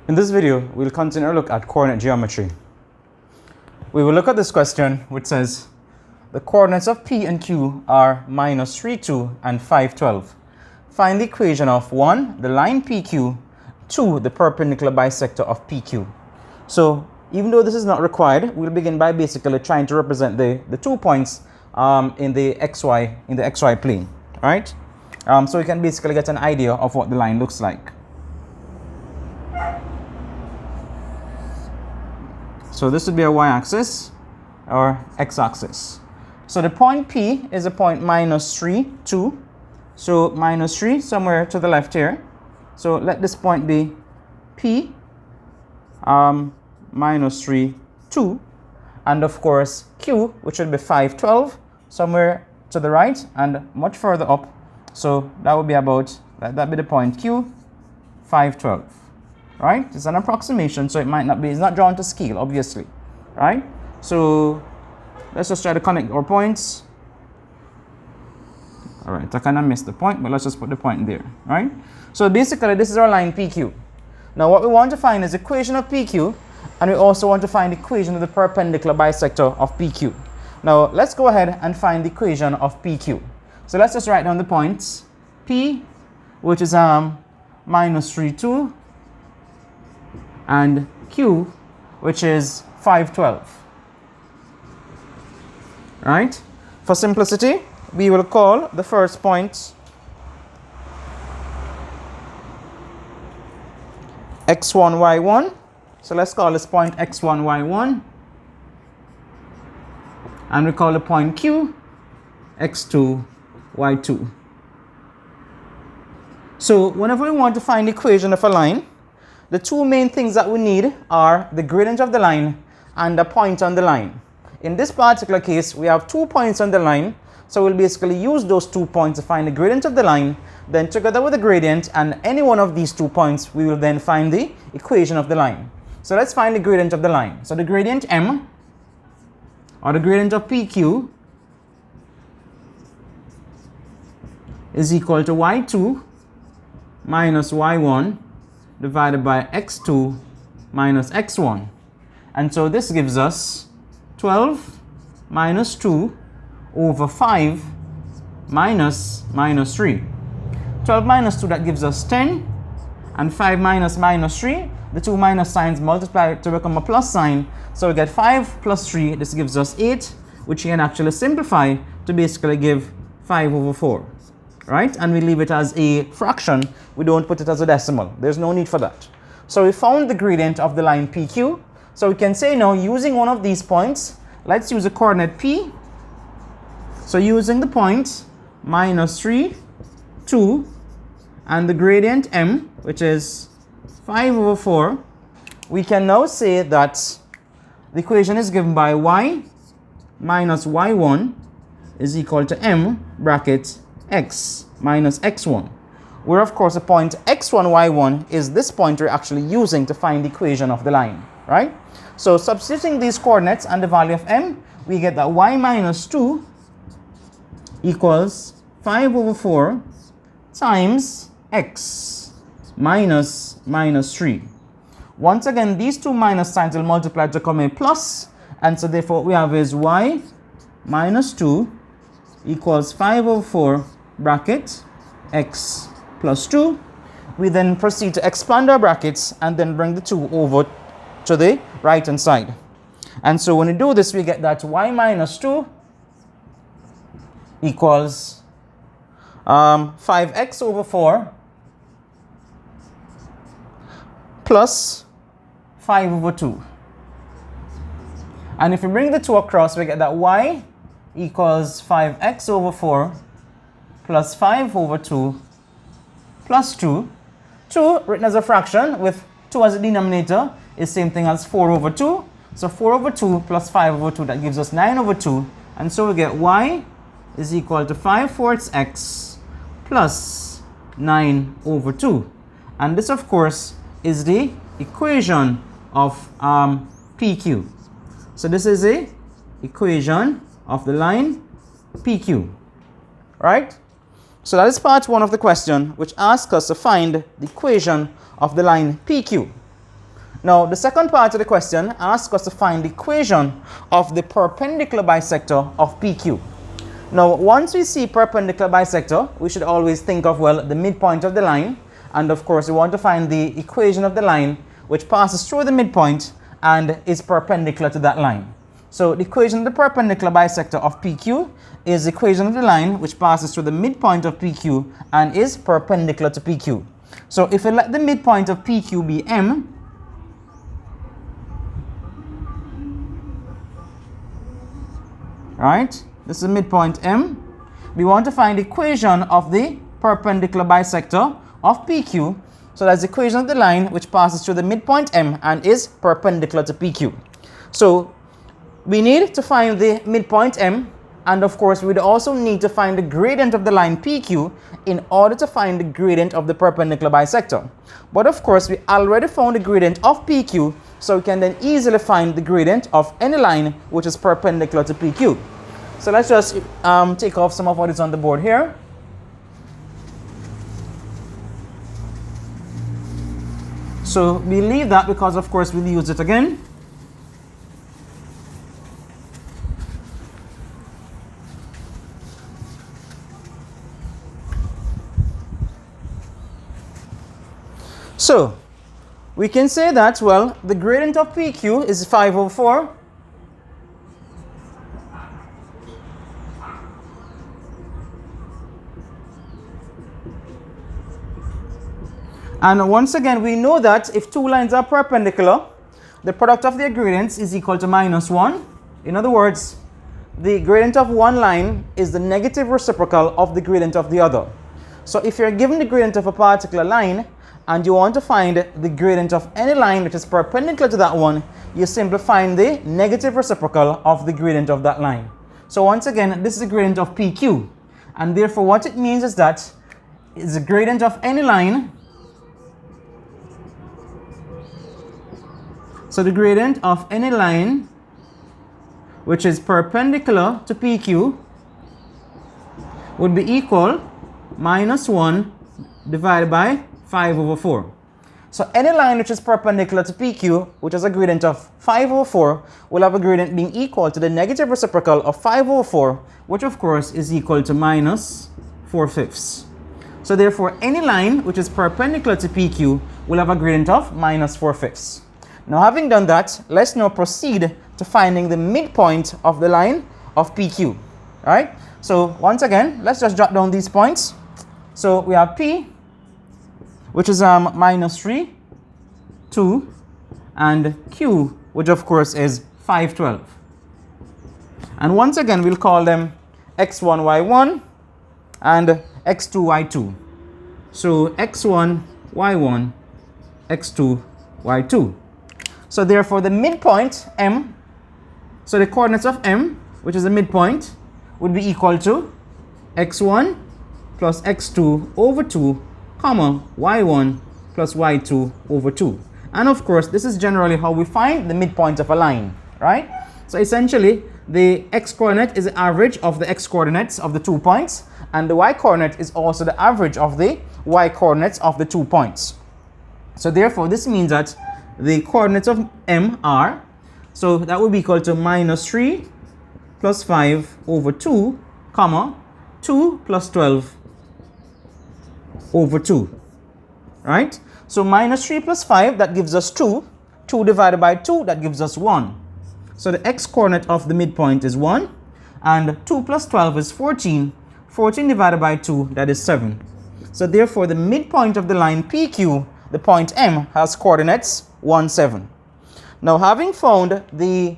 In this video, we'll continue our look at coordinate geometry. We will look at this question which says, the coordinates of P and Q are minus 3, 2 and 5, 12. Find the equation of 1, the line PQ, 2, the perpendicular bisector of PQ. So, even though this is not required, we'll begin by basically trying to represent the 2 points in the XY plane, right? So we can basically get an idea of what the line looks like. So this would be a y-axis or x-axis. So the point P is a point minus 3, 2. So minus 3 somewhere to the left here. So let this point be P, minus 3, 2. And of course Q, which would be 5, 12, somewhere to the right and much further up. So that would be about, that be the point Q, 5, 12. Right? It's an approximation, so it might not be, it's not drawn to scale, obviously. Right? So let's just try to connect our points. All right, I kind of missed the point, but let's just put the point there. Right? So basically, this is our line PQ. Now, what we want to find is the equation of PQ, and we also want to find the equation of the perpendicular bisector of PQ. Now, let's go ahead and find the equation of PQ. So let's just write down the points. P, which is minus 3, 2. And Q, which is 5, 12. Right? For simplicity, we will call the first point x1, y1. So let's call this point x1, y1. And we call the point Q x2, y2. So whenever we want to find the equation of a line, the two main things that we need are the gradient of the line and the point on the line. In this particular case, we have 2 points on the line, so we'll basically use those 2 points to find the gradient of the line. Then together with the gradient and any one of these 2 points, we will then find the equation of the line. So let's find the gradient of the line. So the gradient M, or the gradient of PQ, is equal to y2 minus y1 divided by x2 minus x1. And so this gives us 12 minus 2 over 5 minus 3. 12 minus 2, that gives us 10. And 5 minus 3, the two minus signs multiply to become a plus sign. So we get 5 plus 3, this gives us 8, which you can actually simplify to basically give 5 over 4. Right? And we leave it as a fraction. We don't put it as a decimal. There's no need for that. So we found the gradient of the line PQ. So we can say now, using one of these points, let's use a coordinate P. So using the point minus 3, 2, and the gradient M, which is 5 over 4, we can now say that the equation is given by y minus y1 is equal to M bracket x minus x1, where of course the point x1, y1 is this point we're actually using to find the equation of the line, right? So substituting these coordinates and the value of M, we get that y minus 2 equals 5 over 4 times x minus 3. Once again, these two minus signs will multiply to become a plus, and so therefore what we have is y minus 2 equals 5 over 4 bracket x plus 2. We then proceed to expand our brackets and then bring the 2 over to the right hand side. And so when we do this, we get that y minus 2 equals 5x over 4 plus 5 over 2. And if we bring the 2 across, we get that y equals 5x over 4 plus 5 over 2 plus 2. 2 written as a fraction with 2 as a denominator is same thing as 4 over 2. So 4 over 2 plus 5 over 2, that gives us 9 over 2. And so we get y is equal to 5 fourths x plus 9 over 2. And this, of course, is the equation of PQ. So this is the equation of the line PQ, right? So that is part one of the question, which asks us to find the equation of the line PQ. Now, the second part of the question asks us to find the equation of the perpendicular bisector of PQ. Now, once we see perpendicular bisector, we should always think of, well, the midpoint of the line. And of course, we want to find the equation of the line which passes through the midpoint and is perpendicular to that line. So the equation of the perpendicular bisector of PQ is the equation of the line which passes through the midpoint of PQ and is perpendicular to PQ. So if we let the midpoint of PQ be M, right? This is the midpoint M. We want to find the equation of the perpendicular bisector of PQ. So that's the equation of the line which passes through the midpoint M and is perpendicular to PQ. So we need to find the midpoint M, and of course we'd also need to find the gradient of the line PQ in order to find the gradient of the perpendicular bisector. But of course we already found the gradient of PQ, so we can then easily find the gradient of any line which is perpendicular to PQ. So let's just take off some of what is on the board here. So we leave that because of course we'll use it again. So we can say that, well, the gradient of PQ is 5/4. And once again, we know that if two lines are perpendicular, the product of their gradients is equal to -1. In other words, the gradient of one line is the negative reciprocal of the gradient of the other. So if you're given the gradient of a particular line and you want to find the gradient of any line which is perpendicular to that one, you simply find the negative reciprocal of the gradient of that line. So once again, this is the gradient of PQ. And therefore what it means is that it's the gradient of any line. So the gradient of any line which is perpendicular to PQ would be equal -1 divided by 5/4. So any line which is perpendicular to PQ, which has a gradient of 5/4, will have a gradient being equal to the negative reciprocal of 5/4, which of course is equal to -4/5. So therefore any line which is perpendicular to PQ will have a gradient of -4/5. Now having done that, let's now proceed to finding the midpoint of the line of PQ. Right? So once again, let's just jot down these points. So we have P, which is -3, 2, and Q, which of course is 5, 12. And once again, we'll call them x1, y1 and x2, y2. So x1, y1, x2, y2. So therefore the midpoint M, so the coordinates of M, which is the midpoint, would be equal to x1 plus x2 over 2, comma, y1 plus y2 over 2. And of course, this is generally how we find the midpoint of a line, right? So essentially, the x-coordinate is the average of the x-coordinates of the 2 points, and the y-coordinate is also the average of the y-coordinates of the 2 points. So therefore, this means that the coordinates of M are, so that would be equal to -3 plus 5 over 2, comma, 2 plus 12 over 2, right? So -3 plus 5, that gives us 2. 2 divided by 2, that gives us 1. So the x-coordinate of the midpoint is 1, and 2 plus 12 is 14. 14 divided by 2, that is 7. So therefore, the midpoint of the line PQ, the point M, has coordinates 1, 7. Now having found the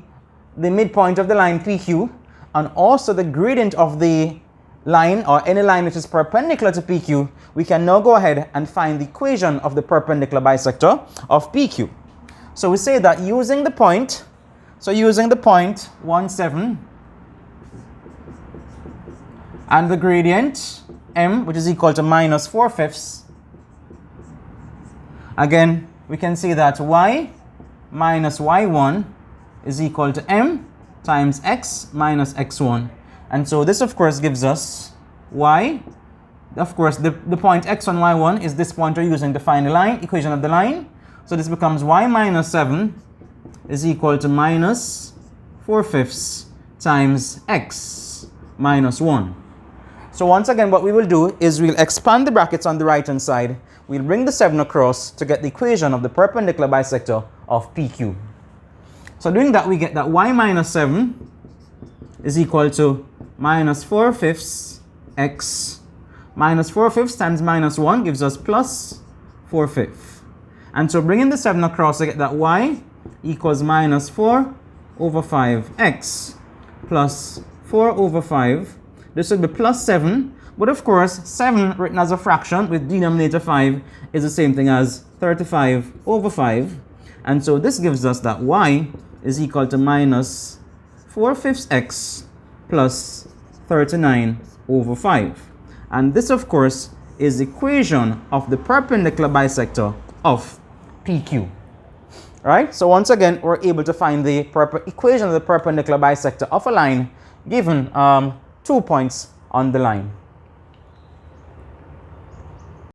midpoint of the line PQ and also the gradient of the line or any line which is perpendicular to PQ, we can now go ahead and find the equation of the perpendicular bisector of PQ. So we say that using the point, 1, 7 and the gradient M, which is equal to -4/5, again we can see that y minus y1 is equal to m times x minus x1. And so this of course gives us y. Of course the point x1, y1 is this point we're using to find the line, equation of the line. So this becomes y minus 7 is equal to minus 4/5 times x minus 1. So once again, what we will do is we'll expand the brackets on the right-hand side. We'll bring the 7 across to get the equation of the perpendicular bisector of PQ. So doing that, we get that y minus 7 is equal to minus 4/5 x minus 4/5 times minus 1 gives us plus 4/5. And so bringing the 7 across, I get that y equals minus 4/5x plus 4/5. This would be plus 7. But of course, 7 written as a fraction with denominator 5 is the same thing as 35/5. And so this gives us that y is equal to minus 4/5 x plus 39/5. And this, of course, is the equation of the perpendicular bisector of PQ. Right? So once again, we're able to find the equation of the perpendicular bisector of a line given 2 points on the line.